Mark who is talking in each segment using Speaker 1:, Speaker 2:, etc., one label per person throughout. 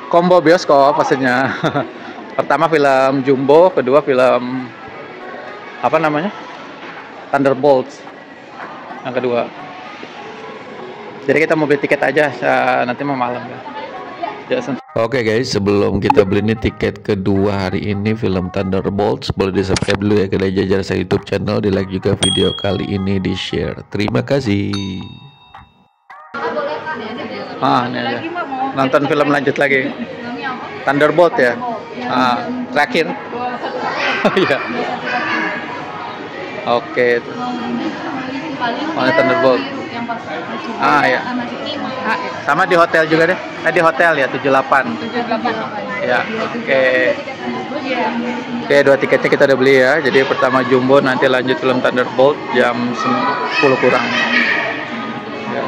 Speaker 1: combo bioskop maksudnya. Pertama film Jumbo, kedua film apa namanya? Thunderbolts. Yang kedua. Jadi kita mau beli tiket aja nanti mau malam ya. Oke guys, sebelum kita beli nih tiket kedua hari ini film Thunderbolts, boleh di subscribe dulu ya ke Jajar saya YouTube channel, di like juga video kali ini, di share. Terima kasih. Ini aja. Nonton film lanjut lagi. Thunderbolt ya. Terakhir. Iya. Oke. Thunderbolt. Ya. Sama di hotel juga deh. Di hotel ya 78. Ya. Oke, dua tiketnya kita udah beli ya. Jadi pertama Jumbo, nanti lanjut film Thunderbolt jam 10 kurang. Ya.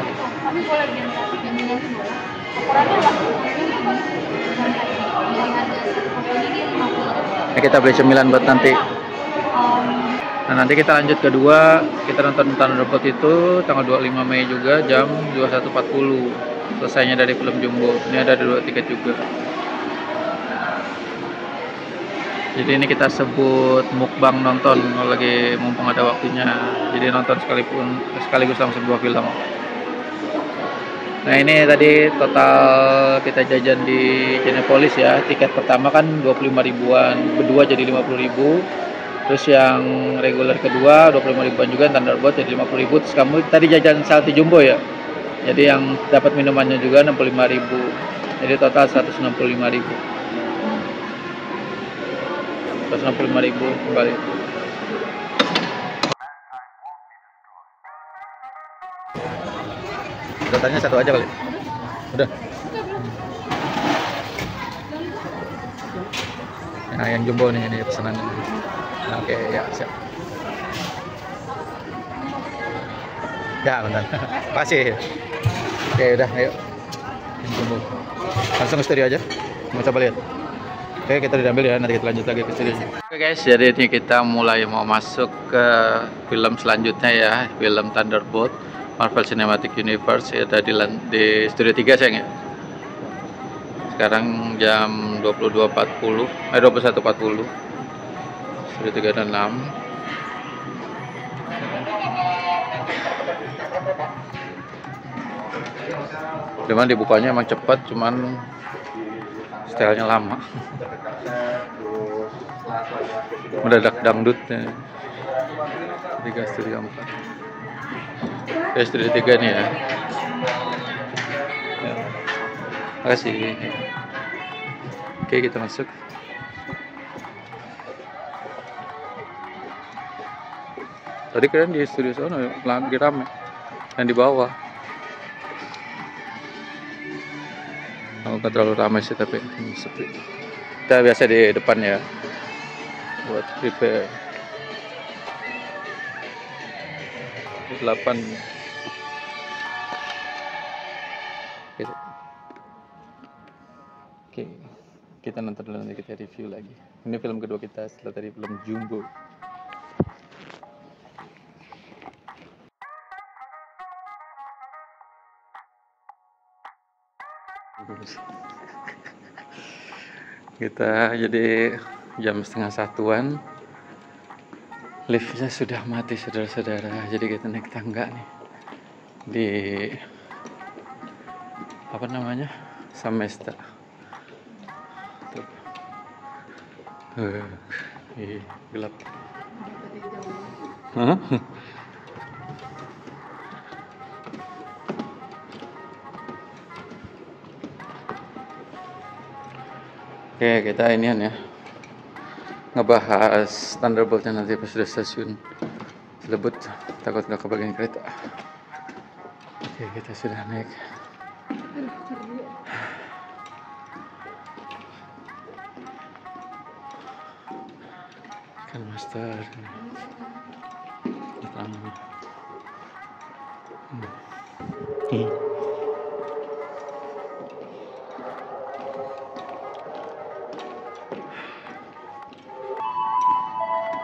Speaker 1: Ini kita beli cemilan buat nanti. Nah, nanti kita lanjut kedua, kita nonton Thunderbolt itu tanggal 25 Mei juga jam 21.40. Selesainya dari film Jumbo. Ini ada 2 tiket juga. Jadi ini kita sebut mukbang nonton lagi mumpung ada waktunya. Jadi nonton sekaligus langsung 2 film. Nah, ini tadi total kita jajan di Cinepolis ya. Tiket pertama kan 25 ribuan, berdua jadi 50 ribu. Terus yang reguler kedua 25 ribuan juga, Thunderbolt jadi 50 ribu. Terus kamu tadi jajan salty jumbo ya. Jadi yang dapat minumannya juga 65 ribu. Jadi total 165 ribu. 165 ribu kembali. Datanya satu aja kali. Udah. Nah, yang jumbo nih, ini pesanannya. Oke, ya siap. Ya, bentar. Makasih. Oke, udah, ayo. Yang jumbo. Langsung ke studio aja. Mau coba lihat. Oke, kita udah ambil ya, nanti kita lanjut lagi ke studio. Oke guys, jadi ini kita mulai mau masuk ke film selanjutnya ya, film Thunderbolt Marvel Cinematic Universe. Ada di studio 3 sayang ya. Sekarang jam 21.40. Studio 3 dan 6. Cuman dibukanya emang cepat, cuman stylenya lama. Mendadak dangdut ya. 3 studio 4. Studio 3 nih ya. Makasih. Oke, kita masuk. Tadi keren di studio sana lagi rame. Dan di bawah. Nggak terlalu ramai sih, tapi sepi. Kita biasa di depan ya. Buat prepare. 8. Oke, kita nonton dulu, nanti kita review lagi. Ini film kedua kita setelah tadi film Jumbo. Kita jadi jam 12:30-an. Liftnya sudah mati saudara-saudara. Jadi kita naik tangga nih di apa namanya, Samesta. Gelap. Oke, kita inian ya, ngebahas Thunderboltnya nanti pas sudah stasiun Cilebut, takut nggak kebagian kereta. Oke, kita sudah naik. Kan master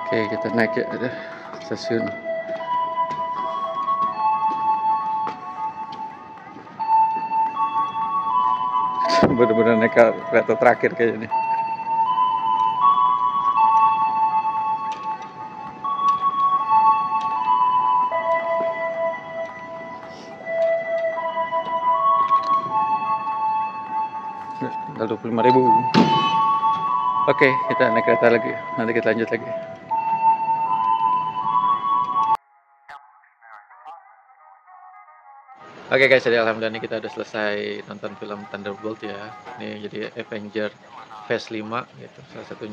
Speaker 1: Oke, kita naik ya, ada stasiun. Bener-bener naik kereta terakhir kayaknya nih. Tinggal 25.000. Oke, kita naik kereta lagi. Nanti kita lanjut lagi. Oke guys, jadi alhamdulillah nih kita udah selesai nonton film Thunderbolt ya. Ini jadi Avenger Phase 5 gitu. Salah satu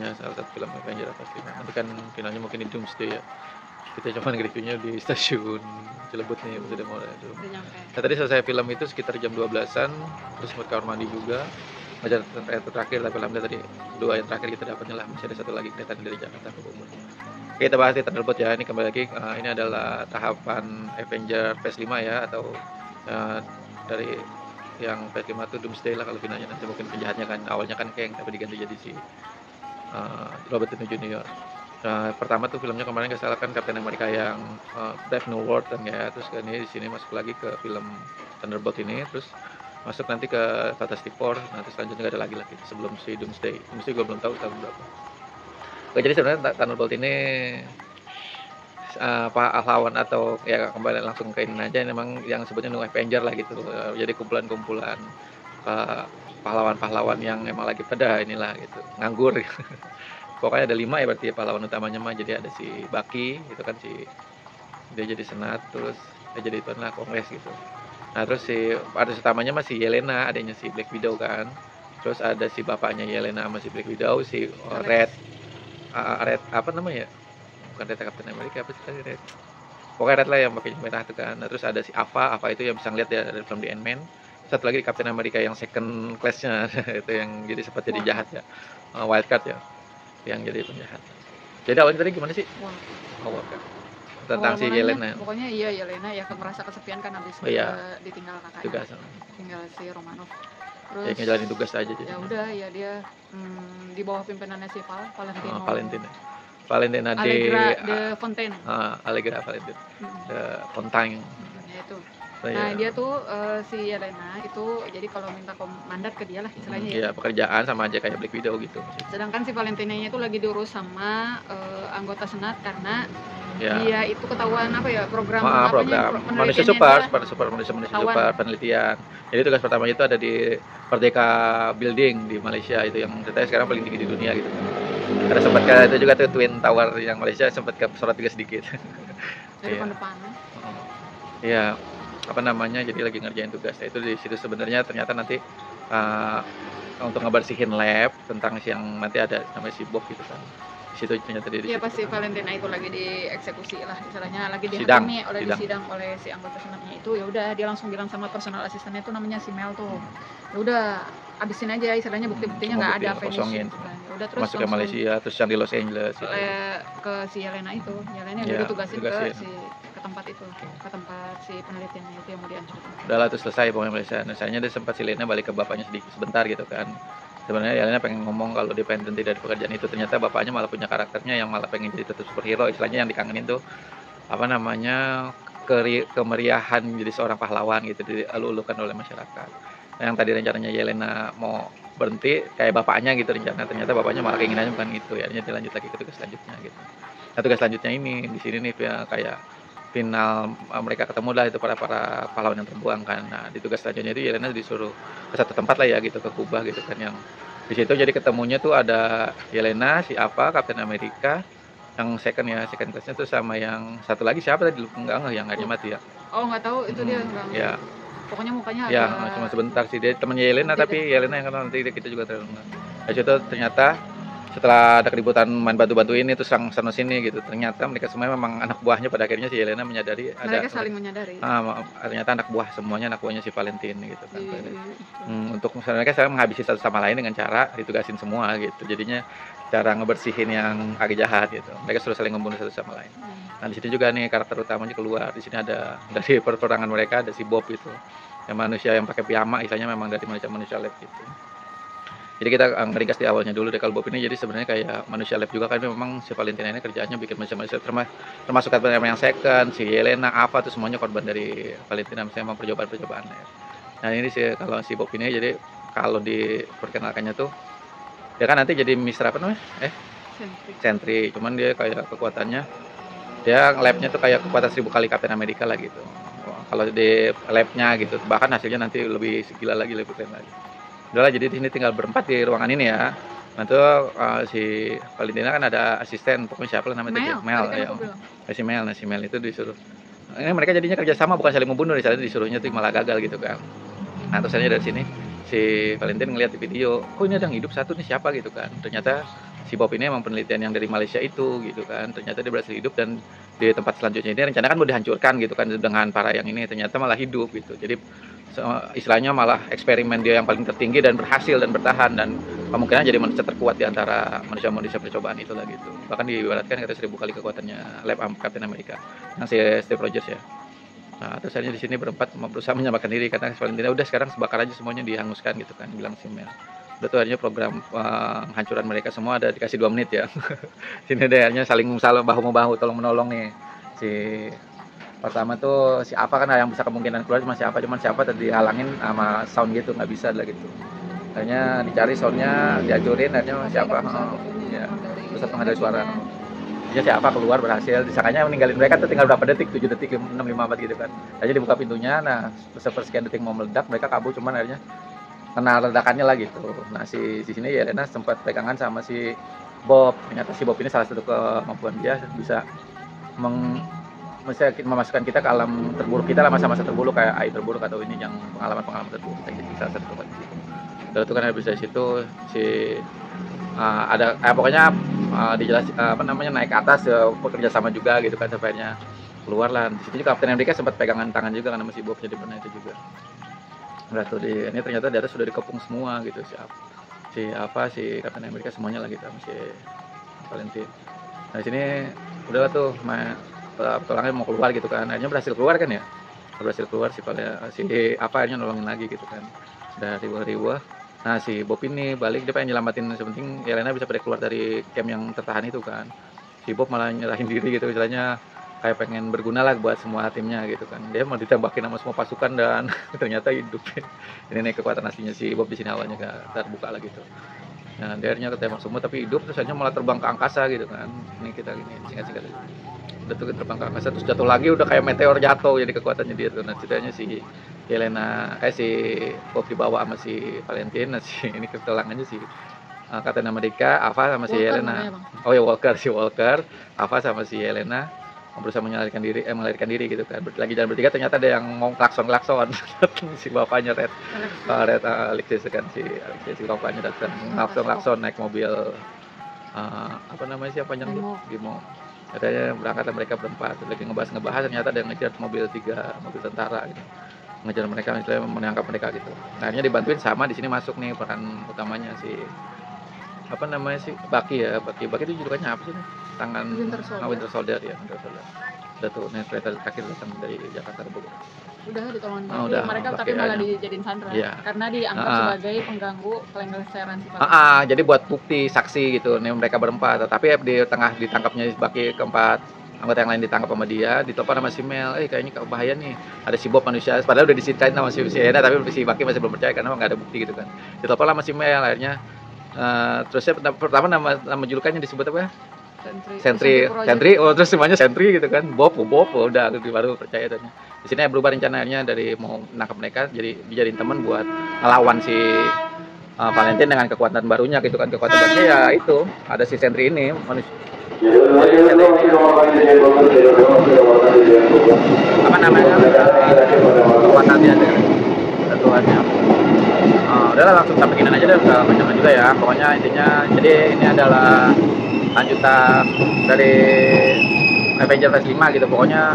Speaker 1: film Avenger Phase 5. Nanti kan finalnya mungkin di Doomsday ya. Kita cuma reviewnya di stasiun Cilebut nih, udah mau dulu. Nah, tadi selesai film itu sekitar jam 12-an, terus buat kamar mandi juga. Baca kereta terakhir, tapi alhamdulillah tadi dua yang terakhir kita dapatnya lah. Masih ada satu lagi kereta dari Jakarta ke Bogor. Oke, kita bahas di Thunderbolt ya. Ini kembali lagi, ini adalah tahapan Avenger Phase 5 ya, atau dari yang Phase 5 itu Doomsday lah kalau finalnya. Nanti mungkin penjahatnya kan awalnya kan Kang, tapi diganti jadi si Robert Downey Jr. Pertama tuh filmnya kemarin nggak salah kan Captain America yang Brave New World kan ya, terus kan ini di sini masuk lagi ke film Thunderbolt ini, terus masuk nanti ke Fantastic Four, nanti selanjutnya nggak ada lagi sebelum si Doomsday gue belum tahu tahun berapa. Oke, jadi sebenarnya Thunderbolt ini pahlawan atau ya kembali langsung ke ini aja, memang yang sebutnya New Avenger lah gitu. Jadi kumpulan-kumpulan pahlawan-pahlawan yang emang lagi pada inilah gitu, nganggur. Pokoknya ada 5 ya berarti ya pahlawan utamanya mah. Jadi ada si Bucky itu kan dia jadi senat, terus dia jadi itulah kongres gitu. Nah terus si artis utamanya masih Yelena, adanya si Black Widow kan. Terus ada si bapaknya Yelena sama si Black Widow, si Red apa namanya ya? Bukan Red Captain America, apa sih tadi Red? Pokoknya Red lah yang pakai merah itu kan. Nah, terus ada si Ava itu yang bisa ngeliat ya dari film The Ant-Man. Satu lagi Captain America yang second class-nya itu yang jadi sempat jadi jahat ya, wildcard ya, yang jadi penjahat. Jadi awalnya tadi gimana sih? Tentang si Yelena.
Speaker 2: Pokoknya iya Yelena ya merasa kesepian kan habis ditinggal kakaknya.
Speaker 1: Tugas.
Speaker 2: Tinggal si Romanov.
Speaker 1: Terus ya ngejalanin tugas aja jadi.
Speaker 2: Ya udah ya dia di bawah pimpinannya si Valentino.
Speaker 1: Valentina
Speaker 2: de Fontaine.
Speaker 1: Allegra Valentina. De Fontaine.
Speaker 2: Ya itu. Nah dia tuh si Yelena itu jadi kalau minta mandat ke dia lah istilahnya ya.
Speaker 1: Iya, pekerjaan sama aja kayak Black Widow gitu.
Speaker 2: Sedangkan si Valentinanya itu lagi diurus sama anggota senat karena dia itu ketahuan program
Speaker 1: manusia super penelitian. Jadi tugas pertama itu ada di Merdeka Building di Malaysia, itu yang ceritanya sekarang paling tinggi di dunia gitu. Ada sempat kayak itu juga tuh Twin Tower yang Malaysia sempat kesorot juga sedikit.
Speaker 2: Dari depan.
Speaker 1: Iya, apa namanya, jadi lagi ngerjain tugas. Nah, itu di situ sebenarnya ternyata nanti untuk ngebersihin lab tentang yang nanti ada namanya si Bob gitu kan. Di situ ternyata di
Speaker 2: situ. Iya, pasti Valentina itu lagi dieksekusi lah istilahnya, lagi dihakimi disidang oleh si anggota senatnya itu. Ya udah dia langsung bilang sama personal asistennya itu namanya si Mel tuh. Ya udah habisin aja istilahnya, bukti-buktinya nggak ada,
Speaker 1: kosongin.
Speaker 2: Udah terus
Speaker 1: masuk ke Malaysia, terus yang di Los Angeles gitu.
Speaker 2: Ke si Yelena itu. Yelena yang ditugasin ke tempat itu, ke tempat si penelitiannya itu yang mau dihancurkan.
Speaker 1: Udah lah, terus selesai pokoknya Malaysia. Misalnya dia sempat si Yelena balik ke bapaknya sebentar gitu kan. Sebenarnya Yelena pengen ngomong kalau dia pengen berhenti dari pekerjaan itu, ternyata bapaknya malah punya karakternya yang malah pengen jadi tetap superhero, istilahnya yang dikangenin tuh apa namanya, kemeriahan jadi seorang pahlawan gitu, dielu-elukan oleh masyarakat. Nah, yang tadi rencananya Yelena mau berhenti kayak bapaknya gitu rencana, ternyata bapaknya malah keinginannya bukan gitu ya, dia lanjut lagi ke tugas selanjutnya gitu. Nah, tugas selanjutnya ini di sini nih ya, kayak final mereka ketemu lah itu para pahlawan yang terbuang kan. Nah di tugas selanjutnya itu Yelena disuruh ke satu tempat lah ya gitu, ke Kubah gitu kan, yang di situ jadi ketemunya tuh ada Yelena, si Captain America yang second classnya tuh, sama yang satu lagi siapa tadi enggak yang nggak mati ya.
Speaker 2: Oh nggak tahu itu dia enggak.
Speaker 1: Ya.
Speaker 2: Pokoknya mukanya
Speaker 1: ya cuma sebentar sih, dia temannya Yelena tapi Yelena yang kenal, nanti kita juga terlalu. Nah itu ternyata setelah ada keributan main batu-batu ini terus sana sini gitu, ternyata mereka semua memang anak buahnya. Pada akhirnya si Yelena menyadari
Speaker 2: mereka saling menyadari.
Speaker 1: Ternyata anak buah semuanya, anak buahnya si Valentine gitu kan. Untuk mereka sekarang menghabisi satu sama lain dengan cara ditugasin semua gitu. Jadinya cara ngebersihin yang agak jahat gitu. Mereka suruh saling membunuh satu sama lain. Nah di sini juga nih karakter utamanya keluar. Di sini ada dari peperangan mereka ada si Bob itu, yang manusia yang pakai piyama, istilahnya memang dari manusia lab gitu. Jadi kita ngeringkas di awalnya dulu deh kalau Bob ini. Jadi sebenarnya kayak manusia lab juga kan, memang si Valentina ini kerjaannya bikin manusia termasuk Captain yang second, si Yelena, Ava itu semuanya korban dari Valentina, misalnya memang percobaan ya. Nah ini sih kalau si Bob ini jadi kalau diperkenalkannya tuh dia kan nanti jadi Mister apa namanya? Sentry. Cuman dia kayak kekuatannya dia labnya tuh kayak kekuatan 1000 kali Captain America lah gitu. Kalau di labnya gitu, bahkan hasilnya nanti lebih gila lagi, lebih keren lagi. Udahlah, jadi di sini tinggal berempat di ruangan ini ya. Nanti si Valentina kan ada asisten, pokoknya siapa lah namanya Mel ya. Si Mel itu disuruh. Ini mereka jadinya kerjasama, bukan saling membunuh, di sana disuruhnya tuh malah gagal gitu kan. Nah terus aja dari sini si Valentin ngeliat di video, kok ini ada yang hidup satu nih, siapa gitu kan. Ternyata si Bob ini emang penelitian yang dari Malaysia itu gitu kan. Ternyata dia berhasil hidup, dan di tempat selanjutnya ini rencana kan mau dihancurkan gitu kan dengan para yang ini, ternyata malah hidup gitu. Jadi istilahnya malah eksperimen dia yang paling tertinggi dan berhasil dan bertahan, dan kemungkinan jadi manusia terkuat di antara manusia-manusia percobaan itulah gitu. Bahkan diibaratkan kata 1000 kali kekuatannya lab Captain America yang si Steve Rogers ya. Nah, terus akhirnya di sini berempat berusaha menyelamatkan diri, karena Valentina udah sekarang sebakar aja semuanya, dihanguskan gitu kan, bilang si Mel. Udah tuh akhirnya program penghancuran mereka semua ada dikasih 2 menit ya. Sini deh akhirnya saling bahu-membahu, tolong menolong nih. Si pertama tuh si Ava kan yang bisa kemungkinan keluar cuma siapa, tadi dihalangin sama sound gitu, nggak bisa lah gitu. Akhirnya dicari soundnya, dihancurin, akhirnya siapa? Ya, pusat pengendali suara. Ya siapa keluar berhasil, disangkanya meninggalin mereka tuh tinggal berapa detik, 7 detik, 654 gitu kan. Akhirnya dibuka pintunya, nah sepersekian detik mau meledak, mereka kabur, cuman akhirnya kena ledakannya lah gitu. Nah di sini Yelena sempat pegangan sama si Bob. Ternyata si Bob ini salah satu kemampuan dia bisa memasukkan kita ke alam terburuk kita lah, masa-masa terburuk kayak air terburuk atau ini yang pengalaman terburuk kita, jadi salah satu tempat di situ. Lalu itu kan habis dari situ si ada pokoknya dijelas naik ke atas, bekerja sama juga gitu kan, sampainya keluar lah. Di situ juga Captain America sempat pegangan tangan juga karena masih Bob, jadi pernah itu juga. Udah tuh ini ternyata di atas sudah dikepung semua gitu, si Captain America semuanya lah gitu, si Valentin. Nah di sini udah tuh petualangan mau keluar gitu kan, akhirnya berhasil keluar kan ya, si akhirnya nolongin lagi gitu kan, udah riwa-riwa. Nah si Bob ini balik, dia pengen nyelamatin, sepenting Yelena bisa pada keluar dari camp yang tertahan itu kan. Si Bob malah nyerahin diri gitu, istilahnya kayak pengen berguna lah buat semua timnya gitu kan. Dia mau ditembakin sama semua pasukan dan ternyata hidup. Ini nih kekuatan aslinya si Bob di sini, awalnya gak terbuka lah gitu. Nah dia akhirnya ketembak semua tapi hidup, terus akhirnya malah terbang ke angkasa gitu kan. Ini kita gini singkat-singkat udah tuh terbang ke angkasa, terus jatuh lagi, udah kayak meteor jatuh, jadi kekuatannya dia tuh. Nah ceritanya si Yelena si Bob dibawa sama si Valentin. Nah si ini ketelangannya si Captain America, Ava sama si Yelena. Oh ya Walker, Ava sama si Yelena berusaha melarikan diri gitu kan. Lagi jalan bertiga ternyata ada yang mau klakson si bapaknya Red Alexis kan, si bapaknya datang klakson naik mobil apa namanya siapa yang Bimo. Katanya berangkat mereka berempat, lagi ngebahas ternyata ada yang ngejar mobil tentara gitu, ngejar mereka, misalnya menangkap mereka gitu. Nah, akhirnya dibantuin sama di sini masuk nih peran utamanya si apa namanya sih, Bucky itu julukannya apa sih nih? Tangan Winter Soldier ya, udah tuh nih kereta terakhir datang dari Jakarta ke Bogor.
Speaker 2: Udah ditolongin mereka tapi malah dijadiin sandra karena dianggap sebagai pengganggu kelengseran sifat.
Speaker 1: Jadi buat bukti saksi gitu nih mereka berempat, tapi di tengah ditangkapnya Bucky, keempat anggota yang lain ditangkap sama dia, ditelepon sama si Mel, kayaknya bahaya nih, ada si Bob manusia, padahal udah diceritain sama si Yelena, tapi si Bucky masih belum percaya karena nggak ada bukti gitu kan. Ditelepon sama si Mel, akhirnya terusnya pertama nama julukannya disebut apa ya? Sentry. Terus semuanya Sentry gitu kan. Bob udah baru percaya tanya. Di sini berubah rencananya dari mau menangkap mereka jadi dijadiin teman buat ngelawan si Valentin dengan kekuatan barunya gitu kan. Kekuatan barunya ya itu, ada si Sentry ini manusia. Apa namanya? Kekuatannya satuannya. Udahlah langsung sampaikan aja deh, udah panjang juga ya. Pokoknya intinya jadi ini adalah lanjutan dari Avengers Phase 5 gitu. Pokoknya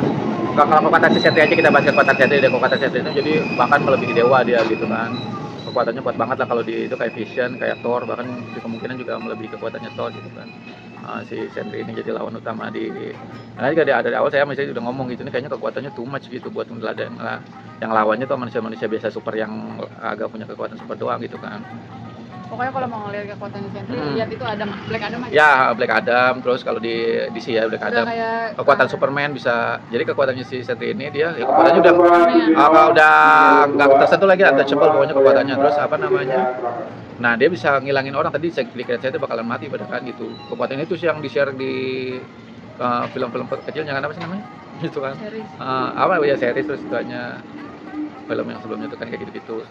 Speaker 1: kalau kekuatan si Sentry aja kita bahas kekuatan Sentry, kekuatan Sentry itu jadi bahkan melebihi dewa dia gitu kan. Kekuatannya kuat banget lah, kalau di itu kayak Vision, kayak Thor, bahkan di kemungkinan juga melebihi kekuatannya Thor gitu kan. Si Sentry ini jadi lawan utama karena juga dari awal saya misalnya udah ngomong gitu, ini kayaknya kekuatannya too much gitu buat ngeladen yang lawannya tuh manusia-manusia biasa super yang agak punya kekuatan super doang gitu kan.
Speaker 2: Pokoknya kalau mau ngeliat kekuatan Sentry, lihat itu Adam, Black Adam aja.
Speaker 1: Ya, Black Adam, terus kalau di DC ya Black Adam. Kekuatan Superman bisa. Jadi kekuatannya si Sentry ini dia ya kekuatannya udah nggak tersentuh lagi, untouchable pokoknya kekuatannya. Terus apa namanya? Nah, dia bisa ngilangin orang. Tadi saya dikira saya itu bakalan mati padahal kan gitu. Kekuatan itu sih yang di-share di film-film kecilnya kan apa sih namanya? Gitu kan. Apa ya series terus itu hanya film yang sebelumnya itu kan kayak gitu-gitu,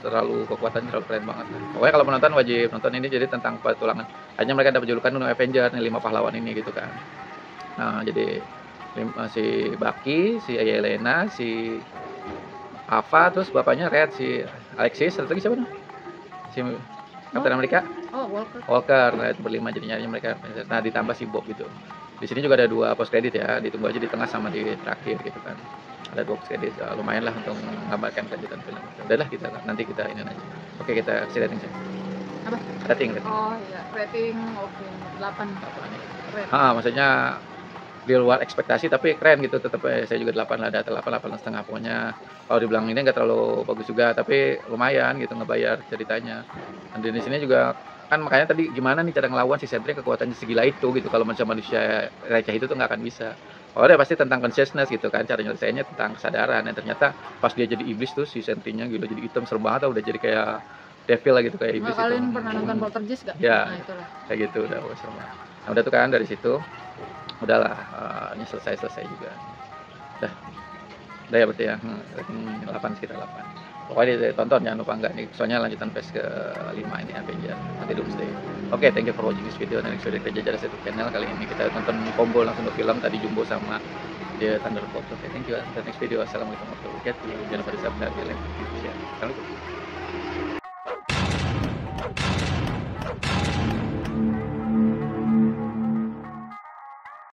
Speaker 1: kekuatannya terlalu keren banget. Pokoknya kalau menonton wajib nonton ini, jadi tentang petualangan. Hanya mereka dapat julukan New Avenger, nih 5 pahlawan ini gitu kan. Nah, jadi si Bucky, si Yelena, si Ava, terus bapaknya Red, si Alexis, satu lagi siapa nih? Si Captain America?
Speaker 2: Oh,
Speaker 1: Walker. Nah, itu berlima jadinya mereka. Nah, ditambah si Bob gitu. Di sini juga ada 2 post credit ya, ditunggu aja di tengah sama di terakhir gitu kan. Ada 2 post credit, lumayan lah untuk menggambarkan kelanjutan film. Udahlah nanti kita ini aja. Oke, kita kasih rating sih.
Speaker 2: Apa?
Speaker 1: Rating.
Speaker 2: Oh iya, rating oke, 8.
Speaker 1: Maksudnya di luar ekspektasi tapi keren gitu, tetap saya juga 8 lah, ada 8,5 pokoknya. Kalau dibilang ini nggak terlalu bagus juga, tapi lumayan gitu ngebayar ceritanya. Dan di sini juga kan makanya tadi gimana nih cara ngelawan si Sentry kekuatannya segila itu gitu, kalau manusia receh itu tuh nggak akan bisa. Oh, dia pasti tentang consciousness gitu kan, cara nyelesainnya tentang kesadaran. Dan ternyata pas dia jadi iblis tuh si Sentry-nya gitu jadi hitam, serem banget, udah jadi kayak devil lah gitu, kayak iblis.
Speaker 2: Kalian pernah nonton Poltergeist gak?
Speaker 1: Ya,
Speaker 2: nah, itulah.
Speaker 1: Kayak gitu udah serem banget. Nah, udah tuh kan dari situ udahlah, ini selesai juga. Udah ya berarti ya, 8 sekitar 8. Pokoknya ditonton, jangan lupa enggak nih, soalnya lanjutan phase ke-5 ini Avenger nanti Doomsday. Oke, thank you for watching this video. Dan next video kita jalan satu channel. Kali ini kita tonton combo langsung 2 film, tadi Jumbo sama The Thunderbolt. Oke, thank you. Dan next video, assalamualaikum warahmatullahi wabarakatuh. Jangan lupa di subscribe, like, share. Assalamualaikum.